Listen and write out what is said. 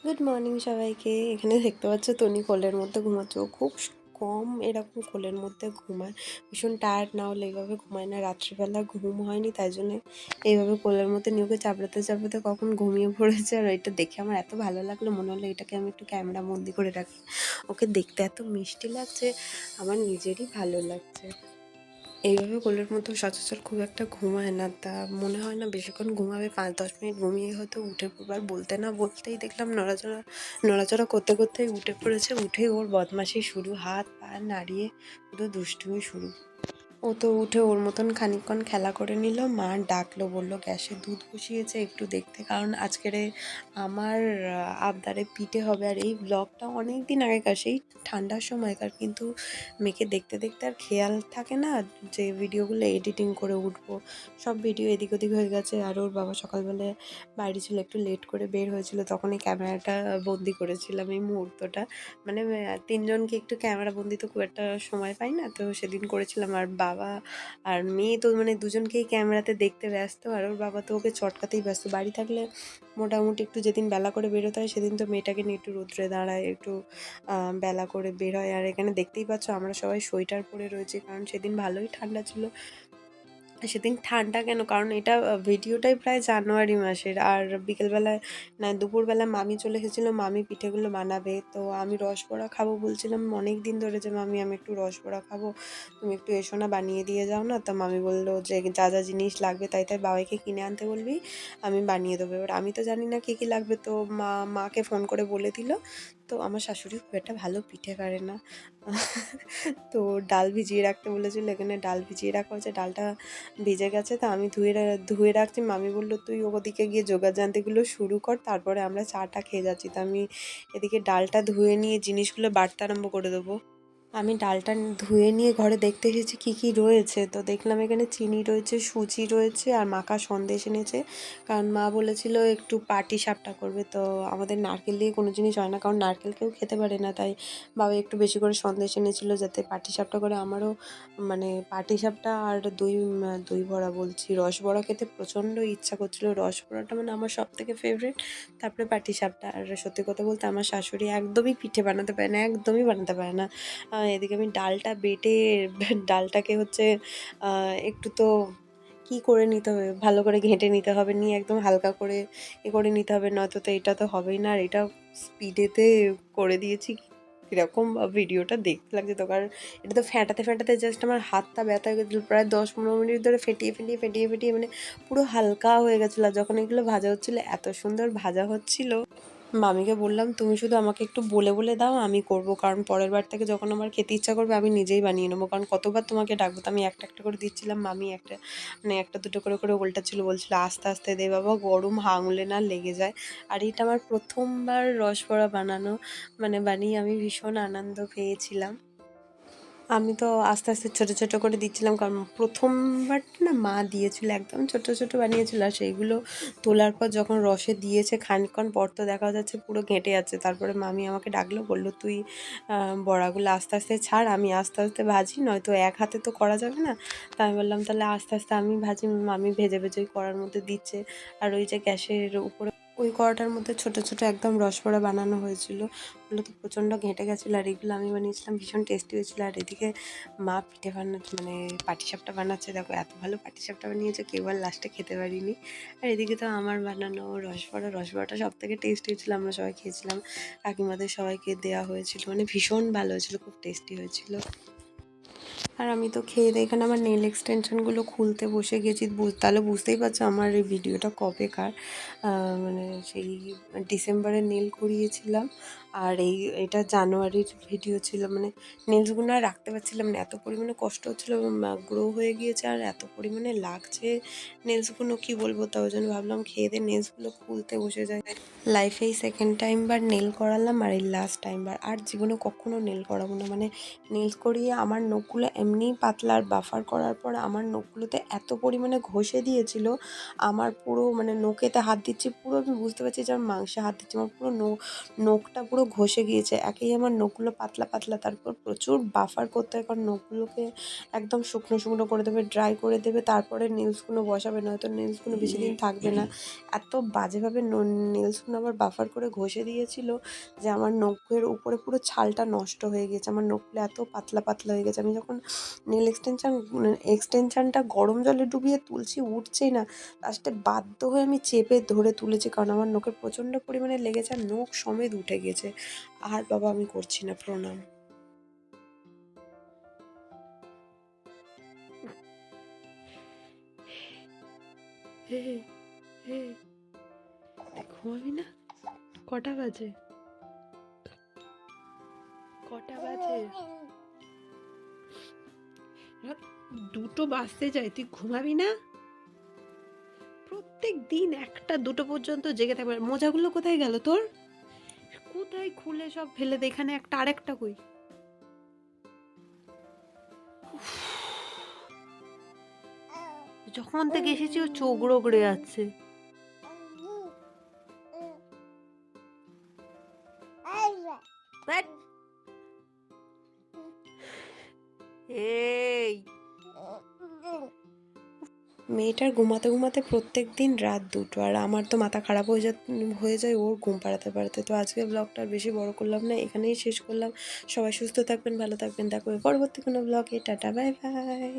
Good morning সবাইকে। এখানে দেখতে পাচ্ছ তনি কোলের মধ্যে ঘুমাচ্ছে। ও খুব কম এরকম কোলের মধ্যে ঘুমায়। ভীষণ টায়ার্ড না হলে এইভাবে ঘুমায় না। রাত্রিবেলা ঘুম হয়নি, তাই জন্যে এইভাবে কোলের মধ্যে নিয়ে ওকে চাপড়াতে চাপড়াতে কখন ঘুমিয়ে পড়েছে। আর এটা দেখে আমার এত ভালো লাগলো, মনে হলো এটাকে আমি একটু ক্যামেরা বন্দি করে রাখি। ওকে দেখতে এত মিষ্টি লাগছে, আমার নিজেরই ভালো লাগছে। এইভাবে কোলের মধ্যে সচরাচর খুব একটা ঘুমায় না, তা মনে হয় না বেশিক্ষণ ঘুমাবে। ৫-১০ মিনিট ঘুমিয়ে হয়তো উঠে পড়বার, বলতে না বলতেই দেখলাম নড়াচড়া নড়াচড়া করতে করতেই উঠে পড়েছে। উঠেই ওর বদমাশি শুরু, হাত পা নাড়িয়ে পুরো দুষ্টুমি শুরু। ও তো উঠে ওর মতন খানিকক্ষণ খেলা করে নিল। মা ডাকলো, বললো গ্যাসে দুধ বসিয়েছে একটু দেখতে, কারণ আজকের আমার আবদারে পিঠে হবে। আর এই ব্লগটা অনেক দিন আগেকার, সেই ঠান্ডার সময়কার, কিন্তু মেয়েকে দেখতে দেখতে আর খেয়াল থাকে না যে ভিডিওগুলো এডিটিং করে উঠবো। সব ভিডিও এদিক ওদিক হয়ে গেছে। আর ওর বাবা সকালবেলায় বাইরে ছিল, একটু লেট করে বের হয়েছিল, তখন এই ক্যামেরাটা বন্দি করেছিলাম এই মুহূর্তটা। মানে তিনজনকে একটু ক্যামেরা বন্দি তো খুব একটা সময় পাই না, তো সেদিন করেছিলাম। আর বাবা আর মেয়ে তো মানে দুজনকেই ক্যামেরাতে দেখতে ব্যস্ত। আর ওর বাবা তো ওকে চটকাতেই ব্যস্ত। বাড়ি থাকলে মোটামুটি একটু যেদিন বেলা করে বেরোতে হয়, সেদিন তো মেয়েটাকে নিয়ে একটু রোদ্রে দাঁড়ায়, একটু বেলা করে বের হয়। আর এখানে দেখতেই পাচ্ছ আমরা সবাই সোয়েটার পরে রয়েছি, কারণ সেদিন ভালোই ঠান্ডা ছিল। সেদিন ঠান্ডা কেন, কারণ এটা ভিডিওটাই প্রায় জানুয়ারি মাসের। আর বিকেলবেলায় না দুপুরবেলা মামি চলে এসেছিলো, মামি পিঠেগুলো বানাবে। তো আমি রসবড়া খাবো বলছিলাম অনেক দিন ধরে, যে মামি আমি একটু রসবড়া খাবো, তুমি একটু এসো না, বানিয়ে দিয়ে যাও না। তো মামি বললো যে যা যা জিনিস লাগবে তাই তাই বাবাইকে কিনে আনতে বলবি, আমি বানিয়ে দেবো। এবার আমি তো জানি না কী কী লাগবে, তো মাকে ফোন করে বলে দিল। তো আমার শাশুড়ি খুব একটা ভালো পিঠে পারে না, তো ডাল ভিজিয়ে রাখতে বলেছিল। এখানে ডাল ভিজিয়ে রাখা হয়েছে, ডালটা ভিজে গেছে, তো আমি ধুয়ে রাখছি। মামি বললো তুই ওদিকে গিয়ে জোগাড়যন্ত্রগুলো শুরু কর, তারপরে আমরা চাটা খেয়ে যাচ্ছি। তো আমি এদিকে ডালটা ধুয়ে নিয়ে জিনিসগুলো বাটতে আরম্ভ করে দেবো। আমি ডালটা ধুয়ে নিয়ে ঘরে দেখতে এসেছি কী কী রয়েছে। তো দেখলাম এখানে চিনি রয়েছে, সুজি রয়েছে, আর মাখা সন্দেশ এনেছে। কারণ মা বলেছিল একটু পাটিসাপটা করবে। তো আমাদের নারকেল দিয়ে কোনো জিনিস হয় না, কারণ নারকেল কেউ খেতে পারে না, তাই বাবা একটু বেশি করে সন্দেশ এনেছিল যাতে পাটিসাপটা করে। আমারও মানে পাটিসাপটা আর দই বড়া বলছি, রসবড়া খেতে প্রচণ্ড ইচ্ছা করছিল। রসবড়াটা মানে আমার সবথেকে ফেভারিট, তারপরে পাটিসাপটা। আর সত্যি কথা বলতে আমার শাশুড়ি একদমই পিঠে বানাতে পারে না, একদমই বানাতে পারে না। এদিকে আমি ডালটা বেটে ডালটাকে হচ্ছে একটু তো কী করে নিতে হবে, ভালো করে ঘেঁটে নিতে হবে, নিয়ে একদম হালকা করে করে নিতে হবে, নয়তো তো এটা তো হবেই না। আর এটা স্পিডেতে করে দিয়েছি। কীরকম ভিডিওটা দেখতে লাগছে তো, কারণ এটা তো ফেটাতে ফেটাতে জাস্ট আমার হাতটা ব্যথা হয়ে গেছিলো। প্রায় 10-15 মিনিট ধরে ফেটিয়ে মানে পুরো হালকা হয়ে গেছিলো। আর যখন এগুলো ভাজা হচ্ছিলো এত সুন্দর ভাজা হচ্ছিলো, মামিকে বললাম তুমি শুধু আমাকে একটু বলে বলে দাও, আমি করব। কারণ পরের বার থেকে যখন আমার খেতে ইচ্ছা করবে আমি নিজেই বানিয়ে নেবো। কারণ কতবার তোমাকে ডাকবো। তো আমি একটা একটা করে দিচ্ছিলাম, মামি একটা মানে একটা দুটো করে করে উল্টাচ্ছিল, বলছিল আস্তে আস্তে দে বাবা, গরম আঙুলে না লেগে যায়। আর এটা আমার প্রথমবার রসবড়া বানানো, মানে বানিয়ে আমি ভীষণ আনন্দ পেয়েছিলাম। আমি তো আস্তে আস্তে ছোটো ছোটো করে দিচ্ছিলাম, কারণ প্রথমবার না মা দিয়েছিল একদম ছোটো ছোটো বানিয়েছিল। আর সেইগুলো তোলার পর যখন রসে দিয়েছে খানিকক্ষণ পর তো দেখা যাচ্ছে পুরো ঘেঁটে যাচ্ছে। তারপরে মামি আমাকে ডাকলো, বললো তুই বড়াগুলো আস্তে আস্তে ছাড়, আমি আস্তে আস্তে ভাজি, নয়তো এক হাতে তো করা যাবে না। তা আমি বললাম তাহলে আস্তে আস্তে আমি ভাজি। মামি ভেজে ভেজে ওই কড়ার মধ্যে দিচ্ছে। আর ওই যে গ্যাসের উপরে ওই কড়াটার মধ্যে ছোটো ছোটো একদম রসবড়া বানানো হয়েছিল। ওগুলো তো প্রচণ্ড ঘেঁটে গেছিলো। আর এগুলো আমি বানিয়েছিলাম, ভীষণ টেস্টি হয়েছিলো। আর এদিকে মা পিঠে বানাচ্ছে, মানে পাটিসাপটা বানাচ্ছে। দেখো এত ভালো পাটিসাপটা বানিয়েছে, কেউ আর লাস্টে খেতে পারিনি। আর এদিকে তো আমার বানানো রসবড়াটা সব থেকে টেস্টি হয়েছিলো। আমরা সবাই খেয়েছিলাম, কাকিমাদের সবাইকে দেওয়া হয়েছিল, মানে ভীষণ ভালো হয়েছিলো, খুব টেস্টি হয়েছিল। আর আমি তো খেয়ে দিয়ে এখানে আমার নেল এক্সটেনশনগুলো খুলতে বসে গেছি। তাহলে বুঝতেই পারছো আমার এই ভিডিওটা কবেকার। মানে সেই ডিসেম্বরে নেল করিয়েছিলাম, আর এটা জানুয়ারির ভিডিও ছিল। মানে নেলসগুলো আর রাখতে পারছিলাম না, এত পরিমাণে কষ্ট হচ্ছিলো, গ্রো হয়ে গিয়েছে আর এত পরিমাণে লাগছে নেলসগুলো, কী বলবো। তো ওই জন্য ভাবলাম খেয়ে দিয়ে নেলসগুলো খুলতে বসে যায়। লাইফে এই সেকেন্ড টাইমবার নেল করালাম, আর এই লাস্ট টাইমবার। আর জীবনে কখনও নেল করাবো না। মানে নেলস করিয়ে আমার নখগুলো এমনি পাতলা আর বাফার করার পর আমার নখগুলোতে এত পরিমাণে ঘষে দিয়েছিল, আমার পুরো মানে নখেতে হাত দিচ্ছি, পুরো আমি বুঝতে পারছি যে আমার মাংসে হাত দিচ্ছি, আমার পুরো নখটা পুরো ঘষে গিয়েছে। একেই আমার নখগুলো পাতলা পাতলা, তারপর প্রচুর বাফার করতে হয়, কারণ নখগুলোকে একদম শুকনো শুকনো করে দেবে, ড্রাই করে দেবে, তারপরে নেলসগুলো বসাবে, নয়তো নেলসগুলো বেশি দিন থাকবে না। এত বাজেভাবে নেলসগুলো আমার বাফার করে ঘষে দিয়েছিল যে আমার নখের উপরে পুরো ছালটা নষ্ট হয়ে গেছে, আমার নখগুলো এত পাতলা পাতলা হয়ে গেছে। আমি যখন নেল এক্সটেনশনটা গরম জলে ডুবিয়ে তুলছি, উঠছেই না, লাস্টে বাধ্য হয়ে আমি চেপে ধরে তুলেছি, কারণ আমার নখের প্রচণ্ড পরিমাণে লেগেছে আর নখ সমেত উঠে গেছে। আর বাবা আমি করছি না, প্রণাম। হে হে, ঘুমাবি না? কটা বাজে? কটা বাজে? রাত 2টো বাজতে যায়, তুই ঘুমাবি না? প্রত্যেক দিন 1টা 2টো পর্যন্ত জেগে থাকবে। মোজাগুলো কোথায় গেল তোর? কোথায় খুলে সব ফেলে দে, এখানে একটা আরেকটা কই? যখন থেকে এসেছি ও চোখ রগড়ে যাচ্ছে। ধ্যাৎ। এই মেয়েটার ঘুমাতে ঘুমাতে প্রত্যেক দিন রাত 2টো, আর আমার তো মাথা খারাপ হয়ে যায় ওর ঘুম পাড়াতে পারতে। তো আজকে ব্লগটা আর বেশি বড় করলাম না, এখানেই শেষ করলাম। সবাই সুস্থ থাকবেন, ভালো থাকবেন, দেখা হবে পরবর্তী কোনো ব্লগে। Tata, bye bye.